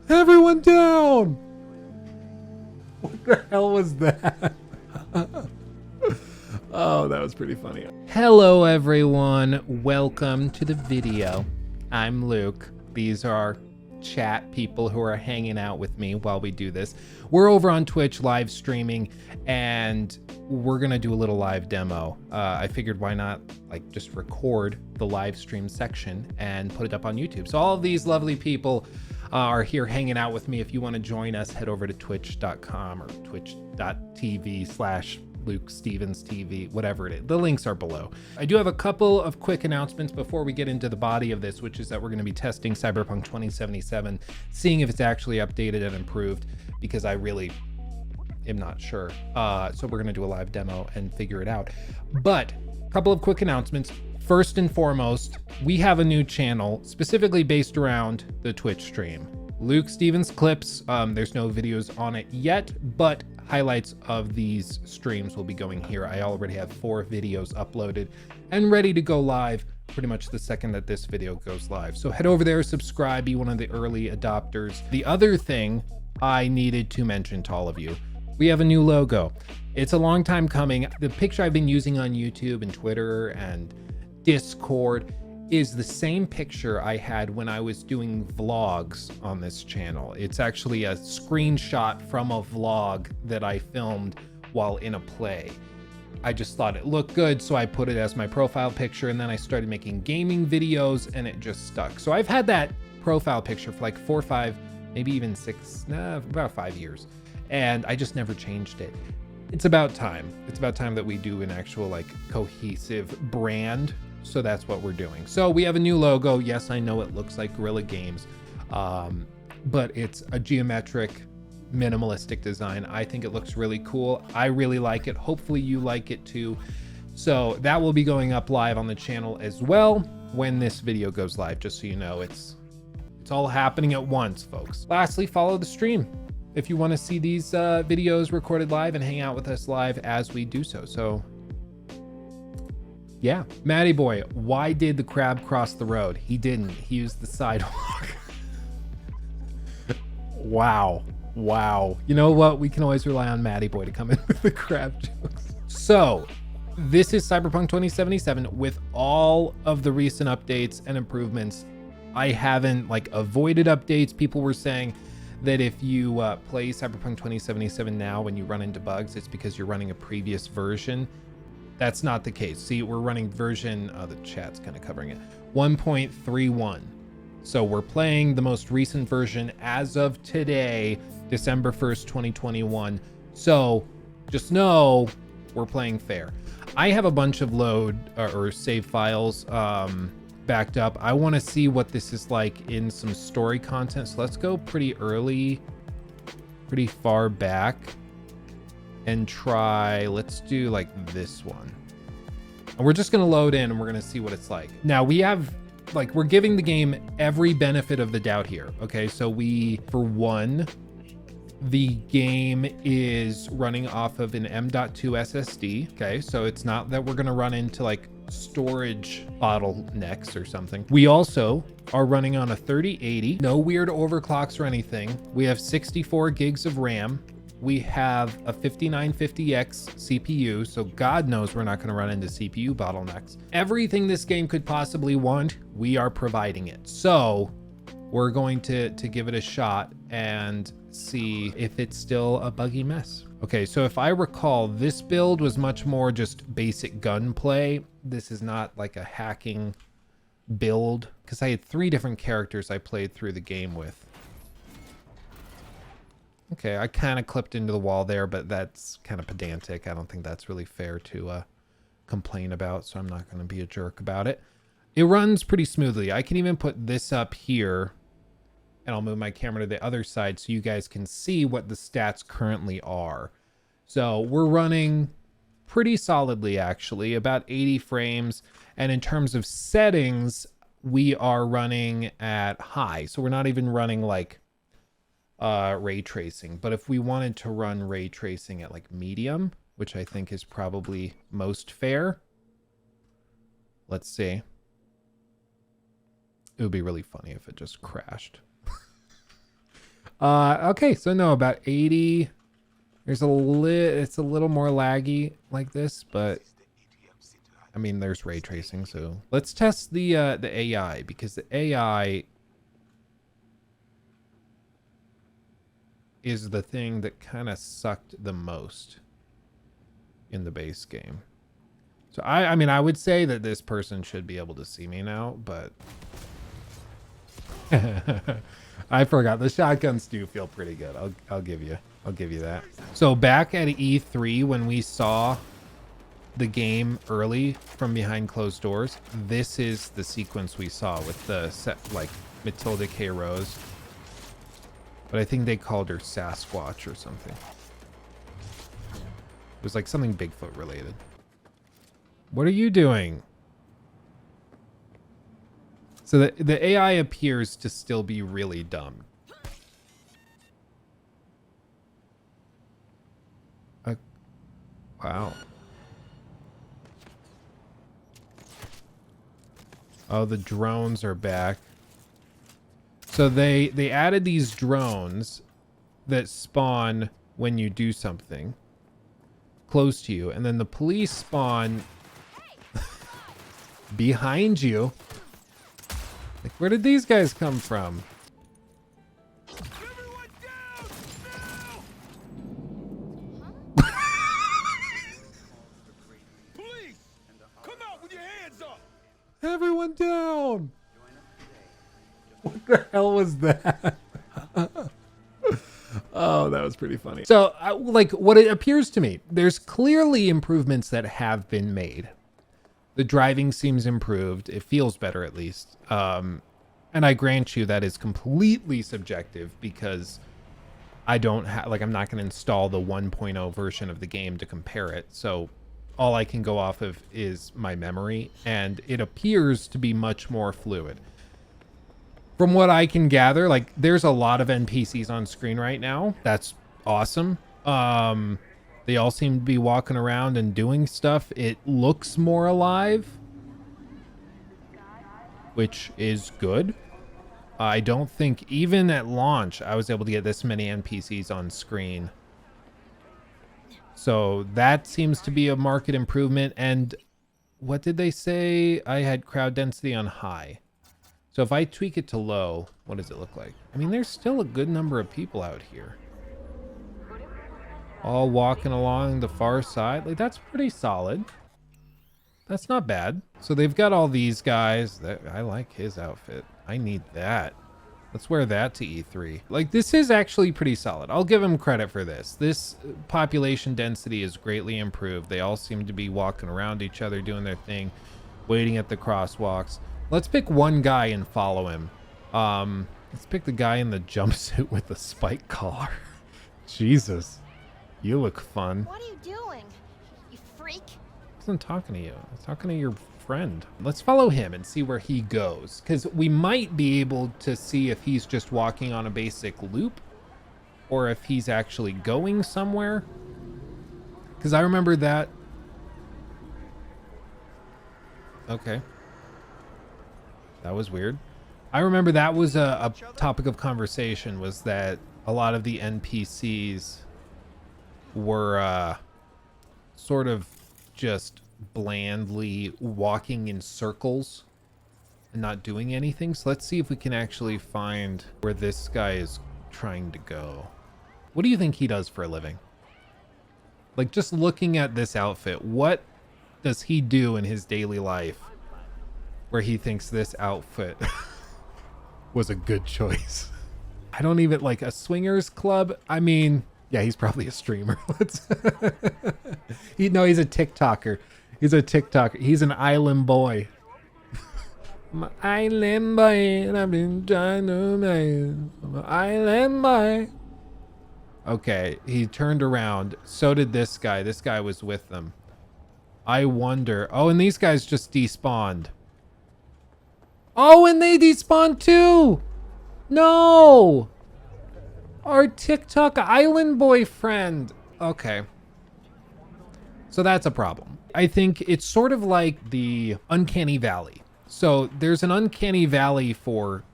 Everyone down! What the hell was that? Oh, that was pretty funny. Hello, everyone. Welcome to the video. I'm Luke. These are our chat people who are hanging out with me while we do this. We're over on Twitch live streaming, and we're gonna do a little live demo. I figured why not just record the live stream section and put it up on YouTube. So all of these lovely people are here hanging out with me. If you want to join us, head over to twitch.com or twitch.tv/LukeStevensTV, whatever it is. The links are below. I do have a couple of quick announcements before we get into the body of this, which is that we're going to be testing Cyberpunk 2077, seeing if it's actually updated and improved, because I really am not sure. So we're going to do a live demo and figure it out. But a couple of quick announcements. First and foremost, we have a new channel specifically based around the Twitch stream. Luke Stevens Clips. There's no videos on it yet, but highlights of these streams will be going here. I already have 4 videos uploaded and ready to go live pretty much the second that this video goes live. So head over there, subscribe, be one of the early adopters. The other thing I needed to mention to all of you, we have a new logo. It's a long time coming. The picture I've been using on YouTube and Twitter and Discord is the same picture I had when I was doing vlogs on this channel. It's actually a screenshot from a vlog that I filmed while in a play. I just thought it looked good, so I put it as my profile picture, and then I started making gaming videos and it just stuck. So I've had that profile picture for like 4 or 5, maybe even 6, about 5 years, and I just never changed it. It's about time. It's about time that we do an actual cohesive brand. So that's what we're doing. So we have a new logo. Yes, I know it looks like Guerrilla Games, but it's a geometric, minimalistic design. I think it looks really cool. I really like it. Hopefully you like it too. So that will be going up live on the channel as well when this video goes live, just so you know. It's all happening at once, folks. Lastly, follow the stream if you want to see these videos recorded live and hang out with us live as we do so. So yeah, Matty Boy, why did the crab cross the road? He didn't. He used the sidewalk. Wow. You know what? We can always rely on Matty Boy to come in with the crab jokes. So this is Cyberpunk 2077 with all of the recent updates and improvements. I haven't avoided updates. People were saying that if you play Cyberpunk 2077 now, when you run into bugs, it's because you're running a previous version. That's not the case. See, we're running version, the chat's kind of covering it, 1.31. So we're playing the most recent version as of today, December 1st, 2021. So just know we're playing fair. I have a bunch of load or save files backed up. I want to see what this is like in some story content. So let's go pretty early, pretty far back, and try, let's do this one. And we're just gonna load in and we're gonna see what it's like. Now we have, we're giving the game every benefit of the doubt here. Okay, so for one, the game is running off of an M.2 SSD. Okay, so it's not that we're gonna run into storage bottlenecks or something. We also are running on a 3080, no weird overclocks or anything. We have 64 gigs of RAM. We have a 5950X CPU, so God knows we're not going to run into CPU bottlenecks. Everything this game could possibly want, we are providing it. So we're going to give it a shot and see if it's still a buggy mess. Okay, so if I recall, this build was much more just basic gunplay. This is not a hacking build, because I had 3 different characters I played through the game with. Okay, I kind of clipped into the wall there, but that's kind of pedantic. I don't think that's really fair to complain about, so I'm not going to be a jerk about it. It runs pretty smoothly. I can even put this up here, and I'll move my camera to the other side so you guys can see what the stats currently are. So we're running pretty solidly, actually, about 80 frames. And in terms of settings, we are running at high. So we're not even running ray tracing, but if we wanted to run ray tracing at medium, which I think is probably most fair, Let's see. It would be really funny if it just crashed. Okay, so no, about 80. It's a little more laggy like this, but I mean, there's ray tracing, so let's test the AI, because the AI is the thing that kind of sucked the most in the base game. So I mean, I would say that this person should be able to see me now, but I forgot. The shotguns do feel pretty good. I'll give you that. So back at E3 when we saw the game early from behind closed doors, this is the sequence we saw with the set, like Matilda K. Rose. But I think they called her Sasquatch or something. It was like something Bigfoot related. What are you doing? So the AI appears to still be really dumb. Wow. Oh, the drones are back. So they added these drones that spawn when you do something close to you, and then the police spawn behind you. Like, where did these guys come from? Everyone down! Police! Come out with your hands up! Everyone down! What the hell was that? Oh, that was pretty funny. So, like, what it appears to me, there's clearly improvements that have been made. The driving seems improved. It feels better, at least. And I grant you that is completely subjective, because I don't have, like, I'm not going to install the 1.0 version of the game to compare it. So all I can go off of is my memory, and it appears to be much more fluid. From what I can gather, like, there's a lot of NPCs on screen right now. That's awesome. They all seem to be walking around and doing stuff. It looks more alive, which is good. I don't think even at launch I was able to get this many NPCs on screen. So that seems to be a market improvement. And what did they say? I had crowd density on high. So if I tweak it to low, what does it look like? I mean, there's still a good number of people out here, all walking along the far side. Like, that's pretty solid. That's not bad. So they've got all these guys. I like his outfit. I need that. Let's wear that to E3. Like, this is actually pretty solid. I'll give him credit for this. This population density is greatly improved. They all seem to be walking around each other, doing their thing, waiting at the crosswalks. Let's pick one guy and follow him. Let's pick the guy in the jumpsuit with the spike collar. Jesus, you look fun. What are you doing, you freak? I wasn't talking to you. I was talking to your friend. Let's follow him and see where he goes, because we might be able to see if he's just walking on a basic loop or if he's actually going somewhere. Because I remember that. Okay. That was weird. I remember that was a topic of conversation, was that a lot of the NPCs were sort of just blandly walking in circles and not doing anything. So let's see if we can actually find where this guy is trying to go. What do you think he does for a living? Like, just looking at this outfit, what does he do in his daily life where he thinks this outfit was a good choice? I don't even, like, a swingers club. I mean, yeah, he's probably a streamer. He's a TikToker. He's a TikToker. He's an island boy. I'm an island boy, and I've been trying to make I'm an island boy. Okay, he turned around. So did this guy. This guy was with them. I wonder. Oh, and these guys just despawned. Oh, and they despawned too. No. Our TikTok island boyfriend. Okay. So that's a problem. I think it's sort of like the uncanny valley. So there's an uncanny valley for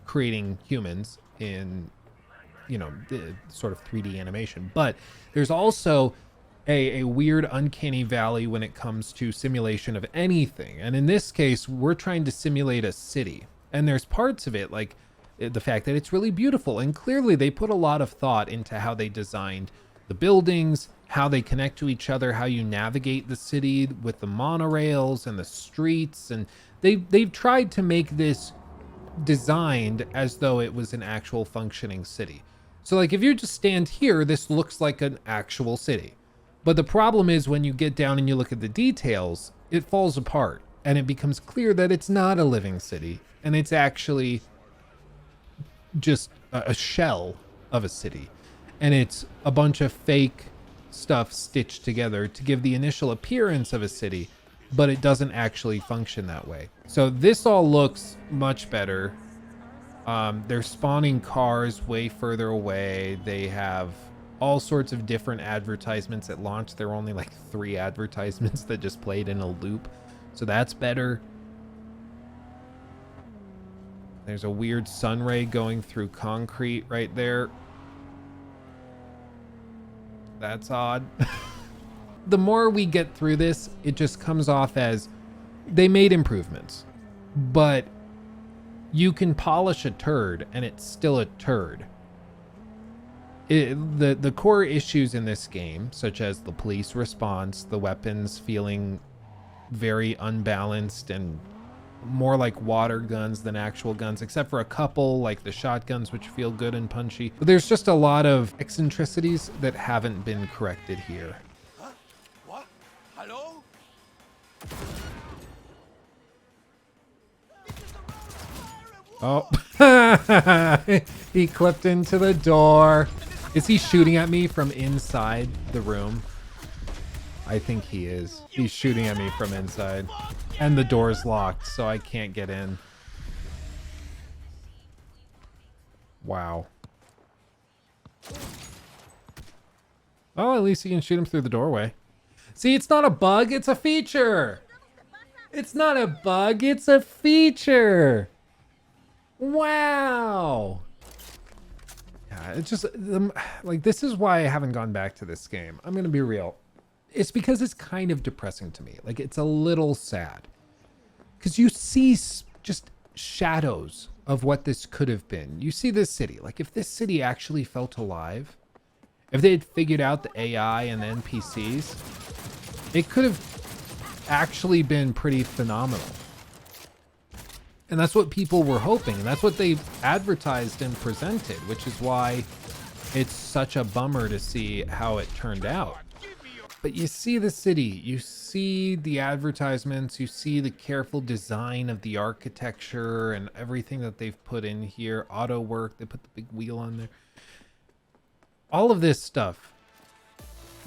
creating humans in, you know, the sort of 3D animation, but there's also a weird uncanny valley when it comes to simulation of anything. And in this case, we're trying to simulate a city. And there's parts of it, like the fact that it's really beautiful. And clearly they put a lot of thought into how they designed the buildings, how they connect to each other, how you navigate the city with the monorails and the streets. And they've tried to make this designed as though it was an actual functioning city. So like if you just stand here, this looks like an actual city. But the problem is when you get down and you look at the details, it falls apart and it becomes clear that it's not a living city and it's actually just a shell of a city. And it's a bunch of fake stuff stitched together to give the initial appearance of a city, but it doesn't actually function that way. So this all looks much better. They're spawning cars way further away. They have all sorts of different advertisements at launch. There were only like 3 advertisements that just played in a loop. So that's better. There's a weird sun ray going through concrete right there. That's odd. The more we get through this, it just comes off as they made improvements, but you can polish a turd and it's still a turd. The core issues in this game, such as the police response, the weapons feeling very unbalanced and more like water guns than actual guns, except for a couple like the shotguns, which feel good and punchy. But there's just a lot of eccentricities that haven't been corrected here. Huh? What? Hello? Oh, he clipped into the door. Is he shooting at me from inside the room? I think he is. He's shooting at me from inside. And the door's locked, so I can't get in. Wow. Oh, at least you can shoot him through the doorway. See, it's not a bug, it's a feature. It's not a bug, it's a feature. Wow. Yeah, it's just like, this is why I haven't gone back to this game. I'm gonna be real. It's because it's kind of depressing to me. Like, it's a little sad because you see just shadows of what this could have been. You see this city. Like, if this city actually felt alive, if they had figured out the AI and the NPCs, it could have actually been pretty phenomenal. And that's what people were hoping. And that's what they advertised and presented, which is why it's such a bummer to see how it turned out. But you see the city, you see the advertisements, you see the careful design of the architecture and everything that they've put in here. Auto work, they put the big wheel on there. All of this stuff,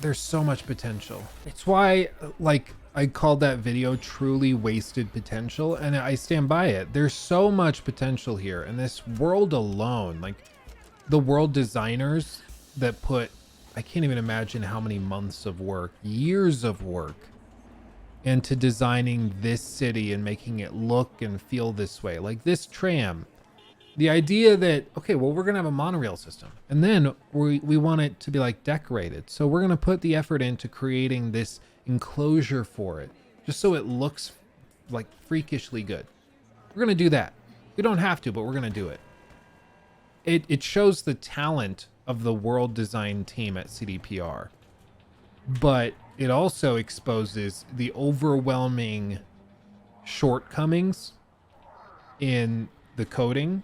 there's so much potential. It's why, like, I called that video truly wasted potential, and I stand by it. There's so much potential here, and this world alone, like the world designers that put, I can't even imagine how many months of work, years of work into designing this city and making it look and feel this way. Like this tram, the idea that, okay, well, we're gonna have a monorail system, and then we want it to be like decorated. So we're gonna put the effort into creating this enclosure for it, just so it looks like freakishly good. We're gonna do that. We don't have to, but we're gonna do it. It shows the talent of the world design team at CDPR, but it also exposes the overwhelming shortcomings in the coding,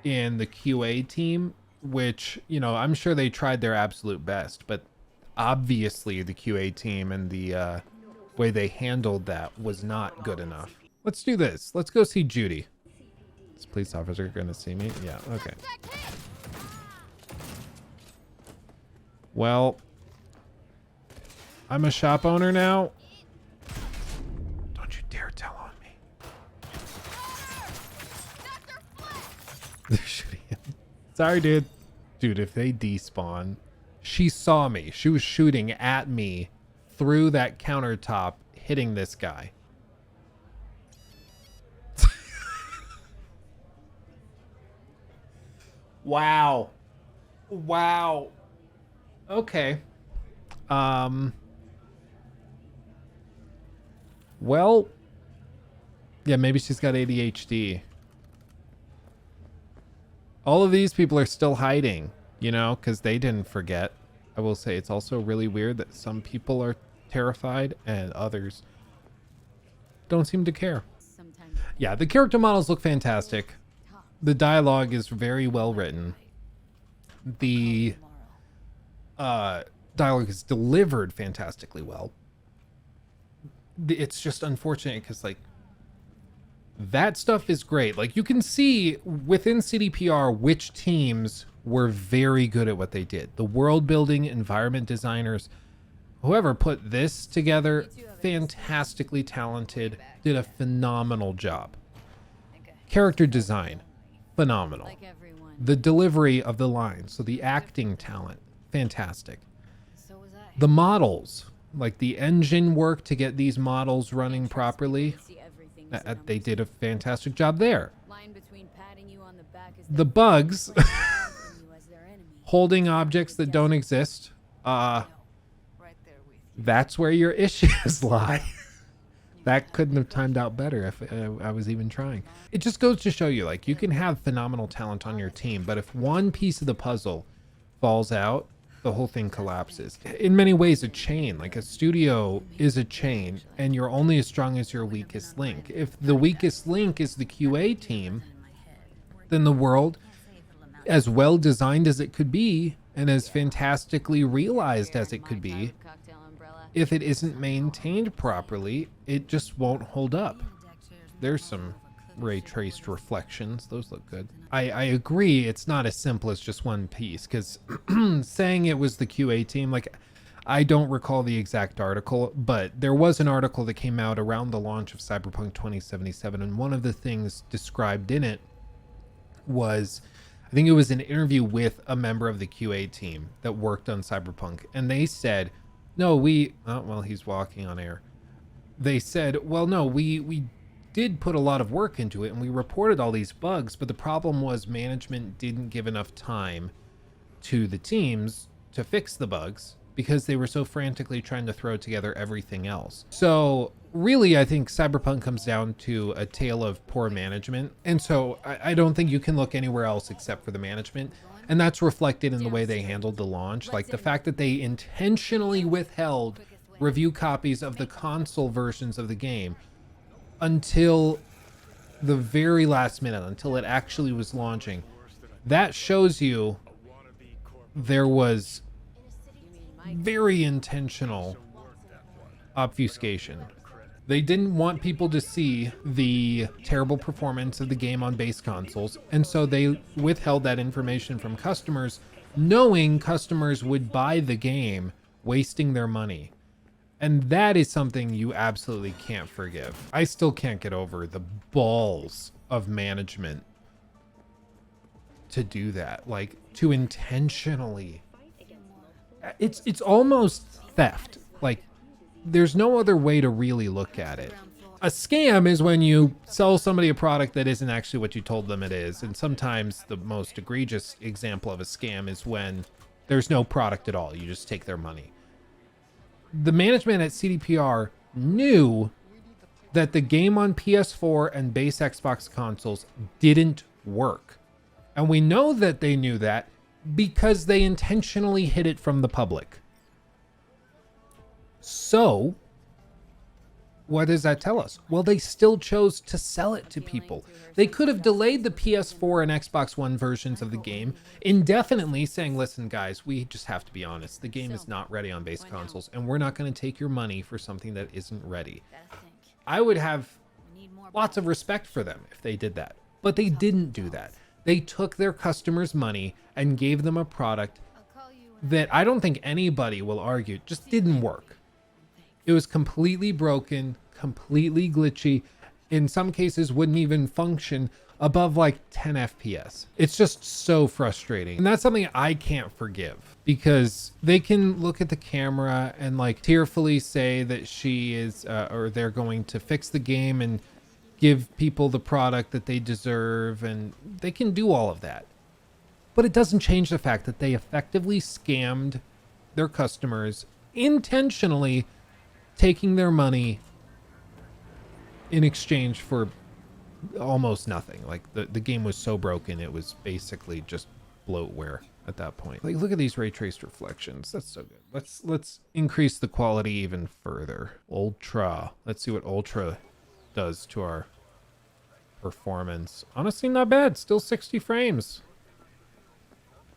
in the QA team, which, you know, I'm sure they tried their absolute best, but obviously the QA team and the way they handled that was not good enough. Let's do this. Let's go see Judy. Is this police officer gonna see me? Yeah, okay. Well, I'm a shop owner now. Don't you dare tell on me. They're shooting him. Sorry, dude. Dude, if they despawn, she saw me. She was shooting at me through that countertop, hitting this guy. Wow. Wow. Okay. Well, yeah, maybe she's got ADHD. All of these people are still hiding, you know, because they didn't forget. I will say it's also really weird that some people are terrified and others don't seem to care. Yeah, the character models look fantastic. The dialogue is very well written. The dialogue is delivered fantastically well. It's just unfortunate because, like, that stuff is great. Like, you can see within CDPR which teams were very good at what they did. The world building, environment designers, whoever put this together, fantastically talented, did a phenomenal job. Character design, phenomenal. The delivery of the lines, so the acting talent, fantastic. The models, like the engine work to get these models running properly, they did a fantastic job there. The bugs, holding objects that don't exist, that's where your issues lie. That couldn't have timed out better if I was even trying. It just goes to show you, like, you can have phenomenal talent on your team, but if one piece of the puzzle falls out, the whole thing collapses. In many ways, a chain, like a studio is a chain, and you're only as strong as your weakest link. If the weakest link is the QA team, then the world, as well designed as it could be, and as fantastically realized as it could be, if it isn't maintained properly, it just won't hold up. There's some ray traced reflections. Those look good. I agree it's not as simple as just one piece, because saying it was the QA team, like, I don't recall the exact article, but there was an article that came out around the launch of Cyberpunk 2077, and one of the things described in it was, I think it was an interview with a member of the QA team that worked on Cyberpunk, and they said, no, well, he's walking on air. They said, well, no, we did put a lot of work into it and we reported all these bugs, but the problem was management didn't give enough time to the teams to fix the bugs because they were so frantically trying to throw together everything else. So really, I think Cyberpunk comes down to a tale of poor management. And so I don't think you can look anywhere else except for the management. And that's reflected in the way they handled the launch. Like the fact that they intentionally withheld review copies of the console versions of the game until the very last minute, until it actually was launching. That shows you there was very intentional obfuscation. They didn't want people to see the terrible performance of the game on base consoles, and so they withheld that information from customers, knowing customers would buy the game, wasting their money. And that is something you absolutely can't forgive. I still can't get over the balls of management to do that, like to intentionally. It's almost theft. Like, there's no other way to really look at it. A scam is when you sell somebody a product that isn't actually what you told them it is. And sometimes the most egregious example of a scam is when there's no product at all. You just take their money. The management at CDPR knew that the game on PS4 and base Xbox consoles didn't work. And we know that they knew that because they intentionally hid it from the public. So, what does that tell us? Well, they still chose to sell it to people. They could have delayed the PS4 and Xbox One versions of the game indefinitely, saying, listen, guys, we just have to be honest. The game is not ready on base consoles, and we're not going to take your money for something that isn't ready. I would have lots of respect for them if they did that. But they didn't do that. They took their customers' money and gave them a product that I don't think anybody will argue just didn't work. It was completely broken, completely glitchy, in some cases wouldn't even function above like 10 FPS. It's just so frustrating. And that's something I can't forgive, because they can look at the camera and like tearfully say that she is, or they're going to fix the game and give people the product that they deserve. And they can do all of that. But it doesn't change the fact that they effectively scammed their customers, intentionally taking their money in exchange for almost nothing. Like the game was so broken, it was basically just bloatware at that point. Like, look at these ray traced reflections. That's so good. Let's increase the quality even further. Ultra. Let's see what Ultra does to our performance. Honestly, not bad. Still 60 frames.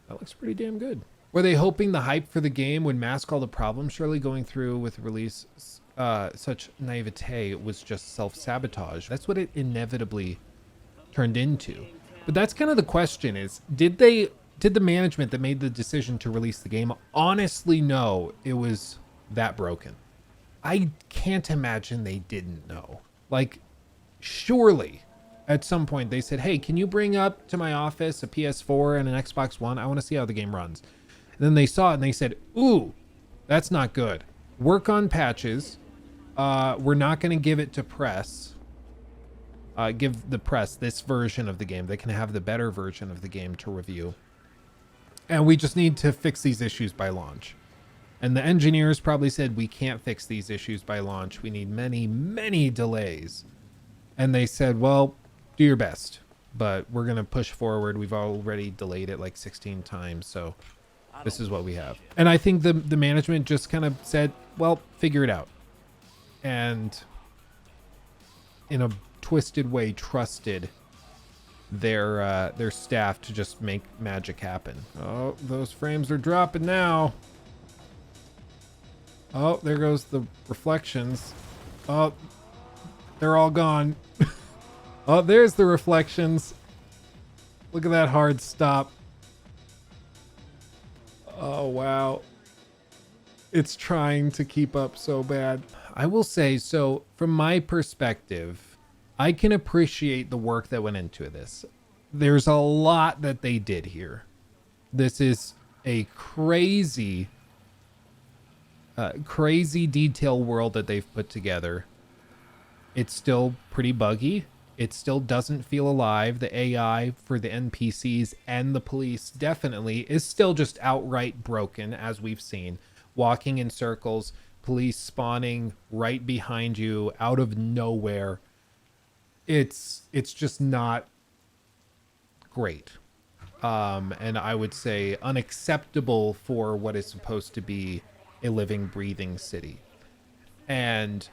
That looks pretty damn good. Were they hoping the hype for the game would mask all the problems? Surely going through with release such naivete was just self-sabotage. That's what it inevitably turned into. But that's kind of the question, is did the management that made the decision to release the game honestly know it was that broken? I can't imagine they didn't know. Like, surely at some point they said, hey, can you bring up to my office a PS4 and an Xbox One? I want to see how the game runs. And then they saw it and they said, ooh, that's not good. Work on patches. We're not going to give it to press. Give the press this version of the game. They can have the better version of the game to review. And we just need to fix these issues by launch. And the engineers probably said, we can't fix these issues by launch. We need many, many delays. And they said, well, do your best, but we're going to push forward. We've already delayed it like 16 times. So this is what we have. And I think the management just kind of said, well, figure it out. And in a twisted way, trusted their staff to just make magic happen. Oh, those frames are dropping now. Oh, there goes the reflections. Oh, they're all gone. Oh, there's the reflections. Look at that hard stop. Oh, wow. It's trying to keep up so bad. I will say, so from my perspective, I can appreciate the work that went into this. There's a lot that they did here. This is a crazy detail world that they've put together. It's still pretty buggy. It still doesn't feel alive. The AI for the NPCs and the police definitely is still just outright broken, as we've seen. Walking in circles, police spawning right behind you out of nowhere. It's just not great. And I would say unacceptable for what is supposed to be a living, breathing city. And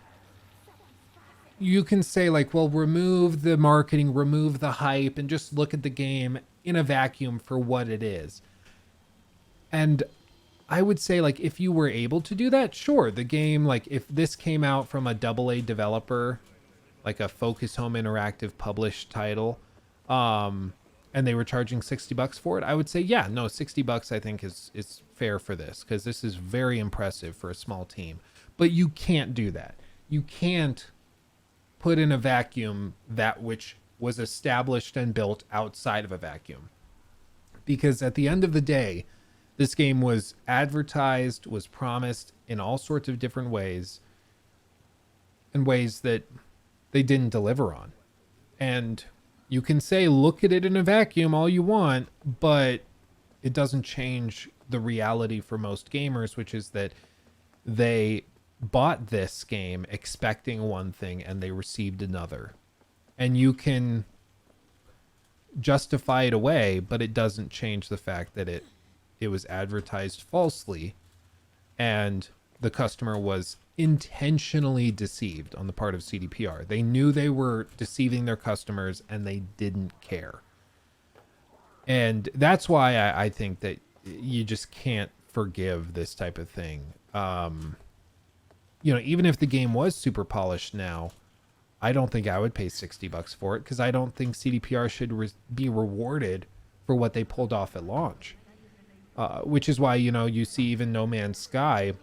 you can say like, well, remove the marketing, remove the hype, and just look at the game in a vacuum for what it is. And I would say, like, if you were able to do that, sure, the game, like, if this came out from a AA developer, like a Focus Home Interactive published title, and they were charging $60 for it, I would say, yeah, no, $60 I think is fair for this, because this is very impressive for a small team. But you can't do that. You can't put in a vacuum that which was established and built outside of a vacuum. Because at the end of the day, this game was advertised, was promised in all sorts of different ways, in ways that they didn't deliver on. And you can say, look at it in a vacuum all you want, but it doesn't change the reality for most gamers, which is that they bought this game expecting one thing and they received another. And you can justify it away, but it doesn't change the fact that it was advertised falsely and the customer was intentionally deceived on the part of CDPR. They knew they were deceiving their customers and they didn't care. And that's why I think that you just can't forgive this type of thing. You know, even if the game was super polished now, I don't think I would pay $60 for it, because I don't think CDPR should be rewarded for what they pulled off at launch. Which is why, you know, you see even No Man's Sky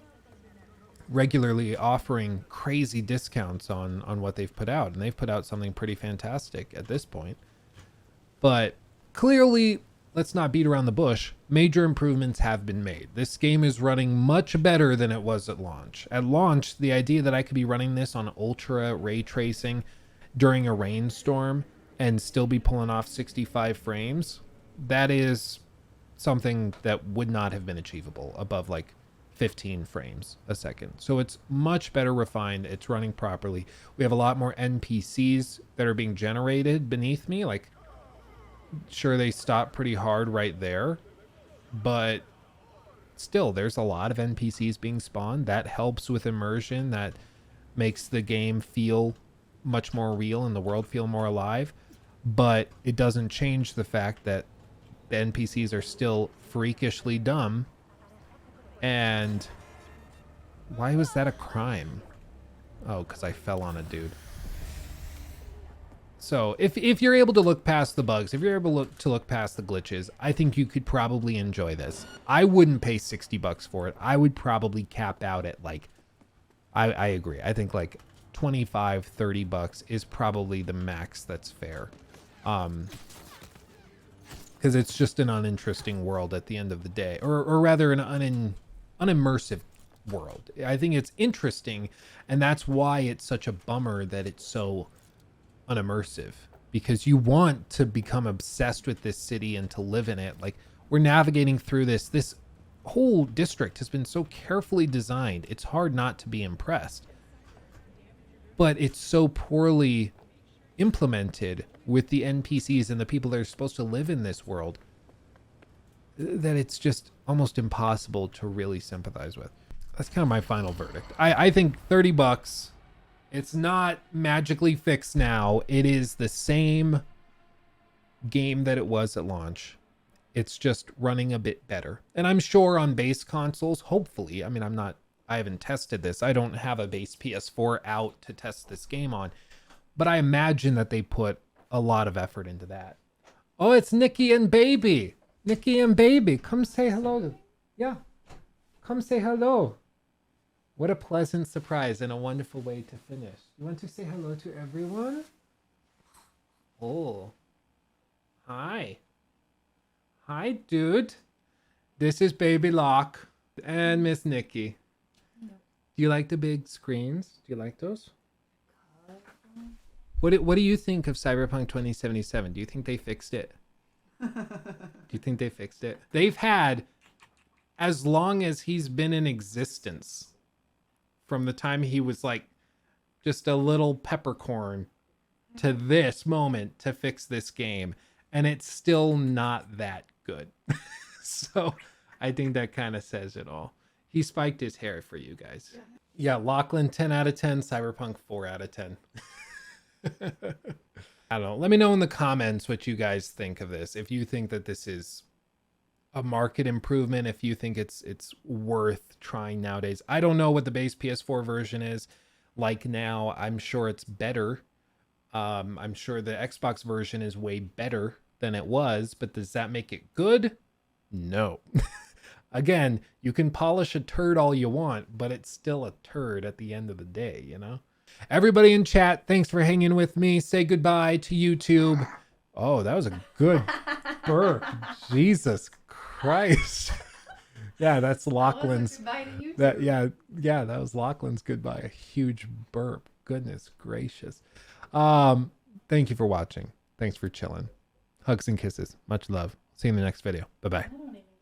regularly offering crazy discounts on what they've put out. And they've put out something pretty fantastic at this point. But clearly, let's not beat around the bush. Major improvements have been made. This game is running much better than it was at launch. At launch, the idea that I could be running this on ultra ray tracing during a rainstorm and still be pulling off 65 frames, that is something that would not have been achievable above like 15 frames a second. So it's much better refined. It's running properly. We have a lot more NPCs that are being generated beneath me. Like, sure, they stop pretty hard right there, but still there's a lot of NPCs being spawned. That helps with immersion. That makes the game feel much more real and the world feel more alive. But it doesn't change the fact that the NPCs are still freakishly dumb. And why was that a crime? Oh, because I fell on a dude. So if you're able to look past the bugs, if you're able to look past the glitches, I think you could probably enjoy this. I wouldn't pay $60 for it. I would probably cap out at like, I agree. I think like $25, $30 is probably the max that's fair. Because it's just an uninteresting world at the end of the day, or rather an unimmersive world. I think it's interesting, and that's why it's such a bummer that it's so unimmersive, because you want to become obsessed with this city and to live in it. Like, we're navigating through this whole district has been so carefully designed. It's hard not to be impressed, but it's so poorly implemented with the NPCs and the people that are supposed to live in this world that it's just almost impossible to really sympathize with. That's kind of my final verdict. I think $30. It's not magically fixed now. It is the same game that it was at launch. It's just running a bit better. And I'm sure on base consoles, hopefully, I mean, I haven't tested this. I don't have a base PS4 out to test this game on, but I imagine that they put a lot of effort into that. Oh, it's Nikki and Baby. Nikki and Baby, come say hello. Yeah, come say hello. What a pleasant surprise and a wonderful way to finish. You want to say hello to everyone? Oh, hi. Hi, dude. This is Baby Locke and Miss Nikki. No. Do you like the big screens? Do you like those? What do you think of Cyberpunk 2077? Do you think they fixed it? Do you think they fixed it? They've had, as long as he's been in existence, from the time he was like just a little peppercorn to this moment to fix this game, and it's still not that good. So I think that kind of says it all. He spiked his hair for you guys. Yeah, Lachlan 10 out of 10, Cyberpunk 4 out of 10. I don't know. Let me know in the comments what you guys think of this. If you think that this is a market improvement, if you think it's worth trying nowadays. I don't know what the base PS4 version is like now. I'm sure it's better. I'm sure the Xbox version is way better than it was, but does that make it good? No. Again, you can polish a turd all you want, but it's still a turd at the end of the day, you know? Everybody in chat, thanks for hanging with me. Say goodbye to YouTube. Oh, that was a good burp. Jesus Christ. Yeah, that's Lachlan's. That was Lachlan's goodbye. A huge burp. Goodness gracious. Thank you for watching. Thanks for chilling. Hugs and kisses. Much love. See you in the next video. Bye-bye.